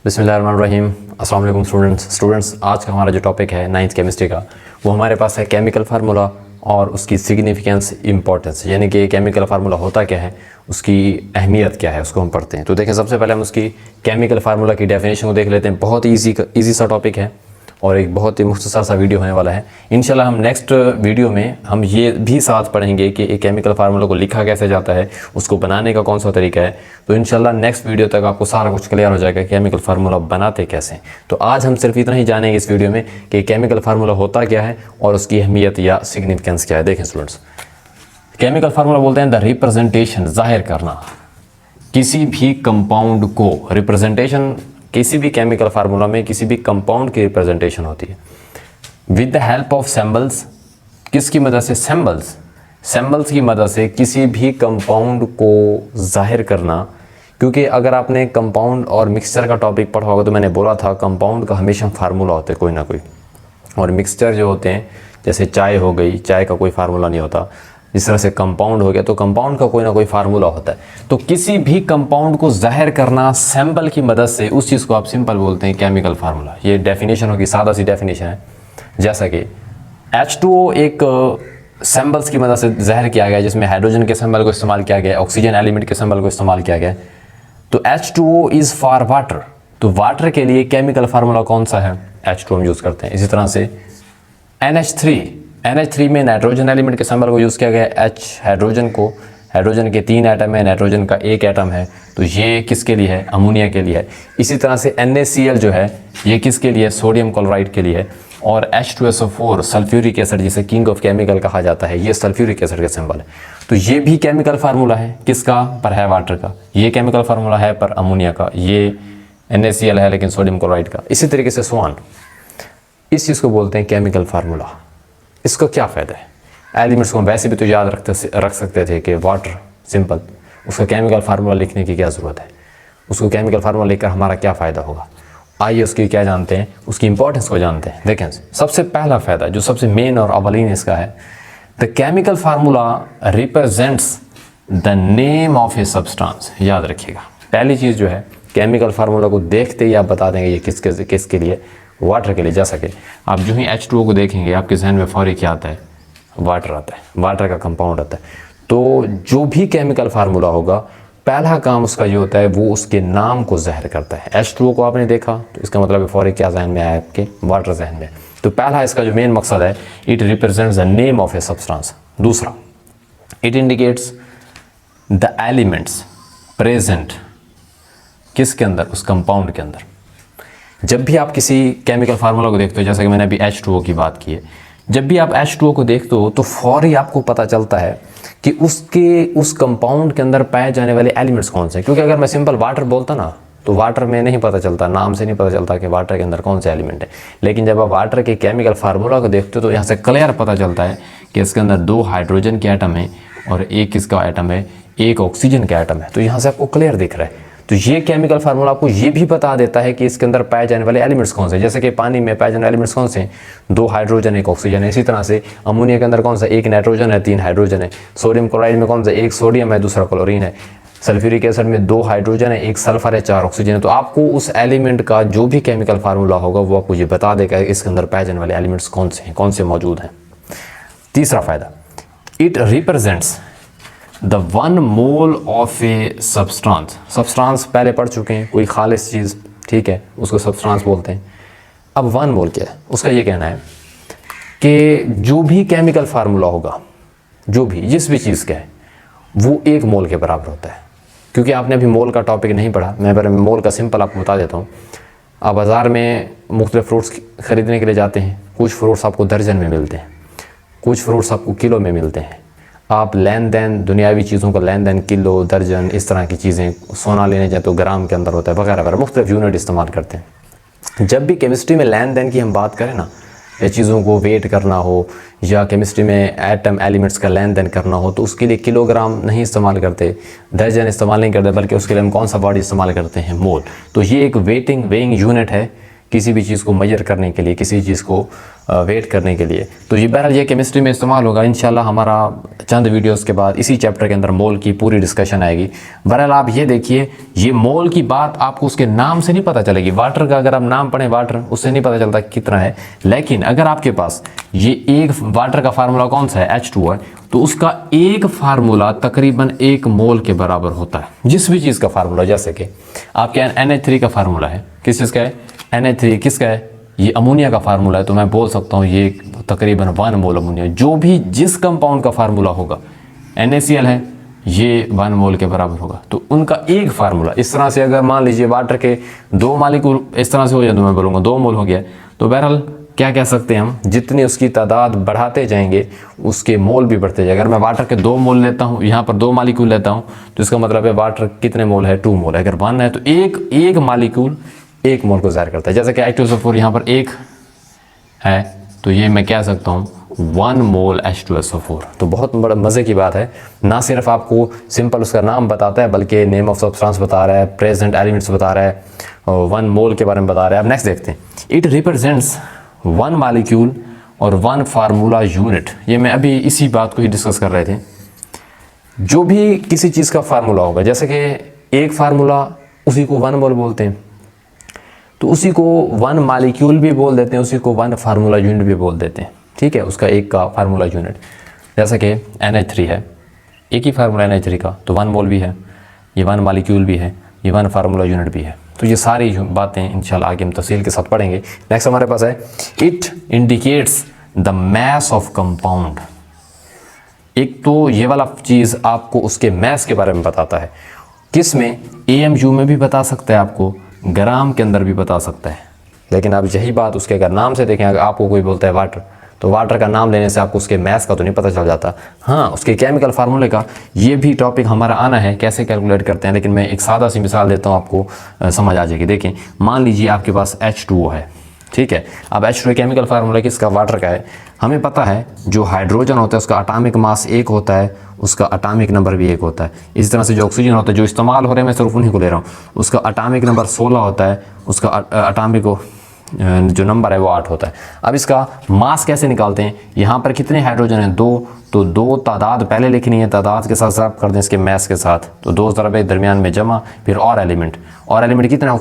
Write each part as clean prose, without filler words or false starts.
बिस्मिल्लाहिर्रहमानिर्रहीम। अस्सलाम वालेकुम स्टूडेंट्स, आज का हमारा जो टॉपिक है 9th केमिस्ट्री का, वो हमारे पास है केमिकल फार्मूला और उसकी सिग्निफिकेंस इंपॉर्टेंस, यानी कि केमिकल फार्मूला होता क्या है, उसकी अहमियत क्या है, उसको हम पढ़ते हैं। तो देखें, सबसे पहले हम उसकी केमिकल फार्मूला की डेफिनेशन को देख लेते हैं। बहुत ईजी सा टॉपिक है और एक बहुत ही मुख्तसर सा वीडियो होने वाला है। इंशाल्लाह हम नेक्स्ट वीडियो में हम ये भी साथ पढ़ेंगे कि एक केमिकल फार्मूला को लिखा कैसे जाता है, उसको बनाने का कौन सा तरीका है। तो इंशाल्लाह नेक्स्ट वीडियो तक आपको सारा कुछ क्लियर हो जाएगा केमिकल फार्मूला बनाते कैसे। तो आज हम सिर्फ इतना ही जानेंगे इस वीडियो में कि केमिकल फार्मूला होता क्या है और उसकी अहमियत या सिग्निफिकेंस क्या है। देखें स्टूडेंट्स, केमिकल फार्मूला बोलते हैं द रिप्रेजेंटेशन, जाहिर करना किसी भी कंपाउंड को। रिप्रेजेंटेशन किसी भी केमिकल फार्मूला में किसी भी कंपाउंड की रिप्रेजेंटेशन होती है with the help of symbols. किसकी मदद से? सिंबल्स की मदद से किसी भी कंपाउंड को जाहिर करना। क्योंकि अगर आपने कंपाउंड और मिक्सचर का टॉपिक पढ़ा होगा तो मैंने बोला था कंपाउंड का हमेशा फार्मूला होता है कोई ना कोई, और मिक्सचर जो होते हैं जैसे चाय हो गई, चाय का कोई फार्मूला नहीं होता। जिस तरह से कंपाउंड हो गया तो कंपाउंड का कोई ना कोई फार्मूला होता है। तो किसी भी कंपाउंड को जाहिर करना सिंबल की मदद से, उस चीज़ को आप सिंपल बोलते हैं केमिकल फार्मूला। ये डेफिनेशन होगी, सादा सी डेफिनेशन है। जैसा कि H2O एक सिंबल्स की मदद से जाहिर किया गया, जिसमें हाइड्रोजन के सिंबल को इस्तेमाल किया गया, ऑक्सीजन एलिमेंट के सिंबल को इस्तेमाल किया गया। तो H2O इज़ फॉर वाटर। तो वाटर के लिए केमिकल फार्मूला कौन सा है? H2O हम यूज़ करते हैं। इसी तरह से NH3 में नाइट्रोजन एलिमेंट के सिंबल को यूज़ किया गया। H हाइड्रोजन के 3 एटम है, नाइट्रोजन का 1 एटम है, तो ये किसके लिए है? अमोनिया के लिए है। इसी तरह से NaCl जो है ये किसके लिए? सोडियम क्लोराइड के लिए है। और H2SO4 सल्फ्यूरिक एसिड, जिसे किंग ऑफ केमिकल कहा जाता है, ये सल्फ्यूरिक एसिड का सिंबल है। तो ये भी केमिकल फार्मूला है। किसका? पर है वाटर का। ये केमिकल फार्मूला है पर अमोनिया का। ये NaCl है लेकिन सोडियम क्लोराइड का। इसी तरीके से स्वान, इस चीज़ को बोलते हैं केमिकल फार्मूला। इसका क्या फ़ायदा है? एलिमेंट्स को हम वैसे भी तो याद रख सकते थे कि वाटर सिंपल, उसका केमिकल फार्मूला लिखने की क्या ज़रूरत है? उसको केमिकल फार्मूला लिखकर हमारा क्या फ़ायदा होगा? आइए उसकी क्या जानते हैं, उसकी इंपॉर्टेंस को जानते हैं। देखें, सबसे पहला फ़ायदा जो सबसे मेन और अवलीन इसका है, the chemical formula represents the name of a substance. याद रखिएगा, पहली चीज़ जो है, केमिकल फार्मूला को देखते ही आप बता देंगे ये किसके लिए? वाटर के लिए। जैसा कि आप जो ही H2O को देखेंगे आपके जहन में फौरी क्या आता है? वाटर आता है, वाटर का कंपाउंड आता है। तो जो भी केमिकल फार्मूला होगा, पहला काम उसका ये होता है, वो उसके नाम को ज़ाहिर करता है। H2O को आपने देखा तो इसका मतलब फौरी क्या जहन में आया आपके? वाटर जहन में। तो पहला इसका जो मेन मकसद है, it represents the name of a substance. दूसरा, it indicates the elements present किसके अंदर? उस कंपाउंड के अंदर। जब भी आप किसी केमिकल फार्मूला को देखते हो, जैसा कि मैंने अभी H2O की बात की है, जब भी आप H2O को देखते हो तो फौरी आपको पता चलता है कि उस कंपाउंड के अंदर पाए जाने वाले एलिमेंट्स कौन से हैं। क्योंकि अगर मैं सिंपल वाटर बोलता ना, तो वाटर में नहीं पता चलता, नाम से नहीं पता चलता कि वाटर के अंदर कौन से एलिमेंट है। लेकिन जब आप वाटर के केमिकल फार्मूला को देखते हो तो यहाँ से क्लियर पता चलता है कि इसके अंदर 2 हाइड्रोजन के एटम है और 1 किसका एटम है? 1 ऑक्सीजन का एटम है। तो यहाँ से आपको क्लियर दिख रहा है। तो ये केमिकल फार्मूला आपको ये भी बता देता है कि इसके अंदर पाए जाने वाले एलिमेंट्स कौन से। जैसे कि पानी में पाए जाने वाले एलिमेंट्स कौन से हैं? 2 हाइड्रोजन 1 ऑक्सीजन है। इसी तरह से अमोनिया के अंदर कौन सा? 1 नाइट्रोजन है 3 हाइड्रोजन है। सोडियम क्लोराइड में कौन सा? 1 सोडियम है, दूसरा क्लोरीन है। सल्फ्यूरिक एसिड में 2 हाइड्रोजन है, 1 सल्फर है, 4 ऑक्सीजन है। तो आपको उस एलिमेंट का जो भी केमिकल फार्मूला होगा वो आपको ये बता देगा इसके अंदर पाए जाने वाले एलिमेंट्स कौन से हैं, कौन से मौजूद हैं। तीसरा फ़ायदा, it represents the 1 mole of a substance. Substance पहले पढ़ चुके हैं, कोई खालिस चीज़, ठीक है, उसको सब्सटेंस बोलते हैं। अब 1 मोल क्या है? उसका ये कहना है कि जो भी केमिकल फार्मूला होगा, जो भी जिस भी चीज़ का है, वो 1 मोल के बराबर होता है। क्योंकि आपने अभी मोल का टॉपिक नहीं पढ़ा, मैं पर मोल का सिंपल आपको बता देता हूँ। आप बाज़ार में मुख्तलिफ फ्रूट्स ख़रीदने के लिए जाते हैं, कुछ फ्रूट्स आपको दर्जन में मिलते हैं, कुछ फ्रूट्स आपको किलो में मिलते हैं। आप लेन देन, दुनियावी चीज़ों का लेन देन किलो, दर्जन, इस तरह की चीज़ें, सोना लेने जाए तो ग्राम के अंदर होता है, वगैरह वगैरह मुख्तलिफ यूनिट इस्तेमाल करते हैं। जब भी केमिस्ट्री में लेन देन की हम बात करें ना, या चीज़ों को वेट करना हो, या केमिस्ट्री में एटम एलिमेंट्स का लेन देन करना हो, तो उसके लिए किलोग्राम नहीं इस्तेमाल करते, दर्जन इस्तेमाल नहीं करते, बल्कि उसके लिए हम कौन सा वर्ड इस्तेमाल करते हैं? मोल। तो ये एक वेइंग यूनिट है किसी भी चीज़ को मेजर करने के लिए, किसी चीज़ को वेट करने के लिए। तो ये बहरहाल ये केमिस्ट्री में इस्तेमाल होगा इंशाल्लाह। हमारा चंद वीडियोस के बाद इसी चैप्टर के अंदर मोल की पूरी डिस्कशन आएगी। बहरहाल आप ये देखिए, ये मोल की बात आपको उसके नाम से नहीं पता चलेगी। वाटर का अगर आप नाम पढ़ें वाटर, उससे नहीं पता चलता कितना है। लेकिन अगर आपके पास ये एक वाटर का फार्मूला कौन सा है, H2O है, तो उसका एक फार्मूला तकरीबन 1 मोल के बराबर होता है। जिस भी चीज़ का फार्मूला, जैसे कि आपके NH3 का फार्मूला है, किस चीज़ का है, NH3 किसका है, ये अमोनिया का फार्मूला है। तो मैं बोल सकता हूँ ये तकरीबन 1 मोल अमोनिया। जो भी जिस कंपाउंड का फार्मूला होगा, NaCl है, ये 1 मोल के बराबर होगा। तो उनका एक फार्मूला इस तरह से, अगर मान लीजिए वाटर के 2 मालिक्यूल इस तरह से हो जाए तो मैं बोलूँगा 2 मोल हो गया। तो बहरहाल क्या कह सकते हैं हम, जितनी उसकी तादाद बढ़ाते जाएंगे उसके मोल भी बढ़ते जाएंगे। अगर मैं वाटर के 2 मोल लेता हूँ, यहाँ पर 2 मालिक्यूल लेता हूँ, तो इसका मतलब है वाटर कितने मोल है, 2 मोल है। अगर 1 है तो एक मालिक्यूल 1 मोल को ज़ाहिर करता है। जैसे कि H2SO4 यहाँ पर 1 है, तो ये मैं कह सकता हूँ 1 मोल H2SO4। तो बहुत बड़ा मज़े की बात है, ना सिर्फ आपको सिंपल उसका नाम बताता है बल्कि नेम ऑफ सब्सटेंस बता रहा है, प्रेजेंट एलिमेंट्स बता रहा है, 1 मोल के बारे में बता रहा है। अब नेक्स्ट देखते हैं, इट रिप्रेजेंट्स 1 मालिक्यूल और 1 फार्मूला यूनिट। ये मैं अभी इसी बात को ही डिस्कस कर रहे थे। जो भी किसी चीज़ का फार्मूला होगा, जैसे कि एक फार्मूला उसी को 1 मोल बोलते हैं, तो उसी को 1 मालिक्यूल भी बोल देते हैं, उसी को 1 फार्मूला यूनिट भी बोल देते हैं। ठीक है, उसका एक का फार्मूला यूनिट। जैसे कि NH3 है, एक ही फार्मूला NH3 का, तो 1 मोल भी है, ये 1 मालिक्यूल भी है, ये 1 फार्मूला यूनिट भी है। तो ये सारी बातें इंशाल्लाह आगे हम तफसील के साथ पढ़ेंगे। नेक्स्ट हमारे पास है, it indicates the mass of compound. एक तो ये वाला चीज़ आपको उसके मैस के बारे में बताता है। किस में, AMU में भी बता सकता है, आपको ग्राम के अंदर भी बता सकता है। लेकिन आप यही बात उसके अगर नाम से देखें, अगर आपको कोई बोलता है वाटर, तो वाटर का नाम लेने से आपको उसके मैथ्स का तो नहीं पता चल जाता। हाँ, उसके केमिकल फार्मूले का ये भी टॉपिक हमारा आना है, कैसे कैलकुलेट करते हैं। लेकिन मैं एक सादा सी मिसाल देता हूँ, आपको समझ आ जाएगी। देखें, मान लीजिए आपके पास H2O है, ठीक है। अब H2O केमिकल फार्मूला किसका, वाटर का है। हमें पता है जो हाइड्रोजन होता है उसका अटामिक मास 1 होता है, उसका अटामिक नंबर भी 1 होता है। इसी तरह से जो ऑक्सीजन होता है, जो इस्तेमाल हो रहे हैं, मैं सिर्फ उन्हीं को ले रहा हूँ, उसका अटामिक नंबर 16 होता है, उसका अटामिक जो नंबर है वो 8 होता है। अब इसका मास कैसे निकालते हैं, यहाँ पर कितने हाइड्रोजन हैं, 2, तो 2 तादाद पहले लिखनी है, तादाद के साथ ज़रब कर दें इसके मैस के साथ, तो 2 ज़रब एक दरमियान में जमा, फिर और एलिमेंट कितना,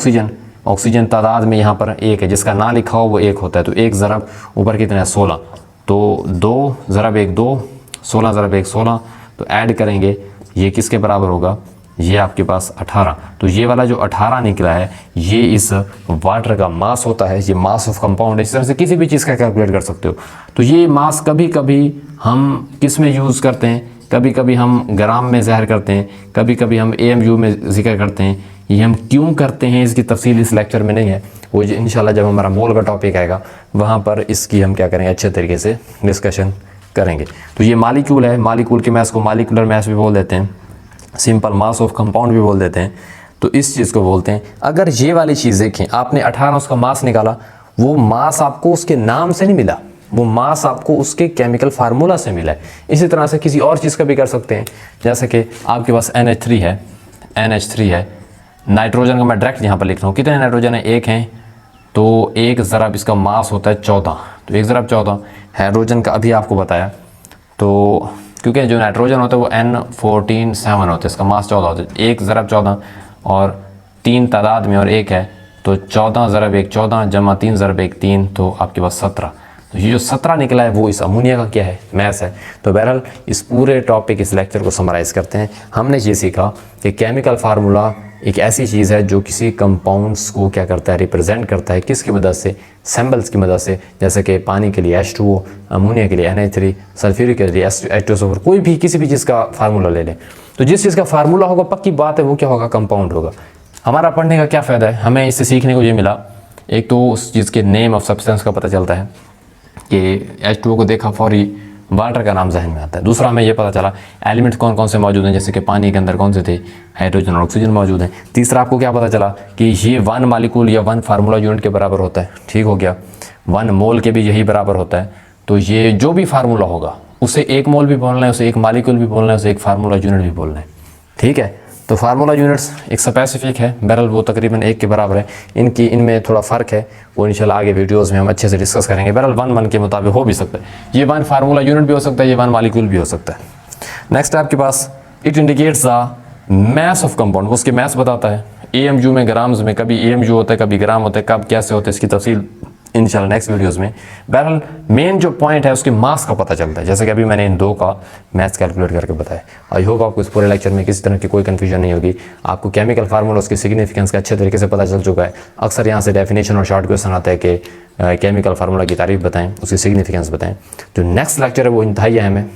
ऑक्सीजन तादाद में यहाँ पर 1 है, जिसका ना लिखा हो वो 1 होता है, तो 1 ज़रब ऊपर कितना है, 16, तो 2 ज़रब 1 2, 16 ज़रब 1 16, तो ऐड करेंगे, ये किसके बराबर होगा, ये आपके पास 18। तो ये वाला जो 18 निकला है, ये इस वाटर का मास होता है, ये मास ऑफ कंपाउंड है। इस तरह से किसी भी चीज़ का कैलकुलेट कर सकते हो। तो ये मास कभी कभी हम किस में यूज़ करते हैं, कभी कभी हम ग्राम में ज़ाहिर करते हैं, कभी कभी हम AMU में जिक्र करते हैं। ये हम क्यों करते हैं इसकी तफसील इस लेक्चर में नहीं है, वो इंशाल्लाह जब हमारा मोल का टॉपिक आएगा वहाँ पर इसकी हम क्या करेंगे, अच्छे तरीके से डिस्कशन करेंगे। तो ये मालिक्यूल है, मालिक्यूल के मैस को मालिकुलर मैस भी बोल देते हैं, सिंपल मास ऑफ कंपाउंड भी बोल देते हैं। तो इस चीज़ को बोलते हैं। अगर ये वाली चीज़ देखें, आपने 18 उसका मास निकाला, वो मास आपको उसके नाम से नहीं मिला, वो मास आपको उसके केमिकल फार्मूला से मिला है। इसी तरह से किसी और चीज़ का भी कर सकते हैं, जैसे कि आपके पास NH3 है, नाइट्रोजन का मैं डायरेक्ट यहाँ पर लिख रहा हूँ, कितने नाइट्रोजन है, 1 हैं, तो 1 ज़रब इसका मास होता है 14, तो 1 ज़रब 14। हाइड्रोजन का अभी आपको बताया, तो क्योंकि जो नाइट्रोजन होता है वो N14 होता है, इसका मास 14 होता है, 1 ज़रब 14 और 3 तादाद में और 1 है, तो 14 ज़रब 1 14 जमा 3 ज़रब 1 3, तो आपके पास 17। तो ये जो 17 निकला है वो इस अमोनिया का क्या है, मैस है। तो बहरहाल इस पूरे टॉपिक, इस लेक्चर को समराइज़ करते हैं। हमने ये सीखा कि केमिकल फार्मूला एक ऐसी चीज़ है जो किसी कंपाउंड्स को क्या करता है, रिप्रेजेंट करता है, किसकी मदद से, सिंबल्स की मदद से। जैसे कि पानी के लिए H2O, अमोनिया के लिए NH3, सल्फ्यूरिक के लिए H2SO4, कोई भी किसी भी चीज़ का फार्मूला ले लें, तो जिस चीज़ का फार्मूला होगा पक्की बात है वो क्या होगा, कंपाउंड होगा। हमारा पढ़ने का क्या फ़ायदा है, हमें इससे सीखने को ये मिला, एक तो उस चीज़ के नेम ऑफ सब्सटेंस का पता चलता है कि H2O को देखा फौरी वाटर का नाम जहन में आता है। दूसरा हमें ये पता चला एलिमेंट्स कौन कौन से मौजूद हैं, जैसे कि पानी के अंदर कौन से थे, हाइड्रोजन और ऑक्सीजन मौजूद हैं। तीसरा आपको क्या पता चला कि ये 1 मालिक्यूल या 1 फार्मूला यूनिट के बराबर होता है, ठीक हो गया, 1 मोल के भी यही बराबर होता है। तो ये जो भी फार्मूला होगा उसे 1 मोल भी बोलना है, उसे 1 मालिक्यूल भी बोलना है, उसे 1 फार्मूला यूनिट भी बोलना है, ठीक है। तो फार्मूला यूनिट्स एक स्पेसिफिक है, बहरहाल वो तकरीबन 1 के बराबर है। इनमें थोड़ा फ़र्क है, वो इंशाल्लाह आगे वीडियोस में हम अच्छे से डिस्कस करेंगे। बहरहाल 1 के मुताबिक हो भी सकता है, ये 1 फार्मूला यूनिट भी हो सकता है, ये 1 मॉलिक्यूल भी हो सकता है। नेक्स्ट आपके पास it indicates the mass of compound, वो उसके मैस बताता है। AMU में ग्राम्स में, कभी AMU होता है कभी ग्राम होता है, कब कैसे होता है इसकी तफसील इंशाल्लाह नेक्स्ट वीडियोस में। बहरहाल मेन जो पॉइंट है उसके मास का पता चलता है, जैसे कि अभी मैंने इन 2 का मैथ्स कैलकुलेट करके बताया। आई होप आपको इस पूरे लेक्चर में किसी तरह की कोई कन्फ्यूजन नहीं होगी। आपको केमिकल फार्मूला उसकी सिग्निफिकेंस का अच्छे तरीके से पता चल चुका है। अक्सर यहाँ से डेफिनेशन और शॉर्ट क्वेश्चन आता है कि केमिकल फार्मूला की तारीफ बताएं, उसकी सिग्निफिकेंस बताएं। जो नेक्स्ट लेक्चर है वो इंतहाई अहम है,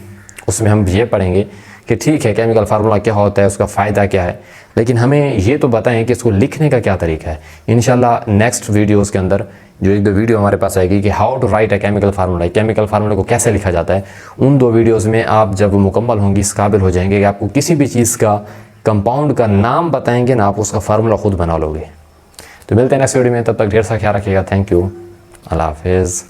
उसमें हम ये पढ़ेंगे कि ठीक है केमिकल फार्मूला क्या होता है, उसका फ़ायदा क्या है, लेकिन हमें ये तो बताएं कि इसको लिखने का क्या तरीका है। इंशाल्लाह नेक्स्ट वीडियोस के अंदर जो 1-2 वीडियो हमारे पास आएगी कि how to write a chemical formula, chemical formula को कैसे लिखा जाता है। उन 2 वीडियोस में आप जब मुकम्मल होंगी इस काबिल हो जाएंगे कि आपको किसी भी चीज़ का कंपाउंड का नाम बताएंगे ना, आप उसका फार्मूला खुद बना लोगे। तो मिलते हैं नेक्स्ट वीडियो में, तब तक ढेर सा ख्याल रखिएगा। थैंक यू, अल्लाह हाफिज़।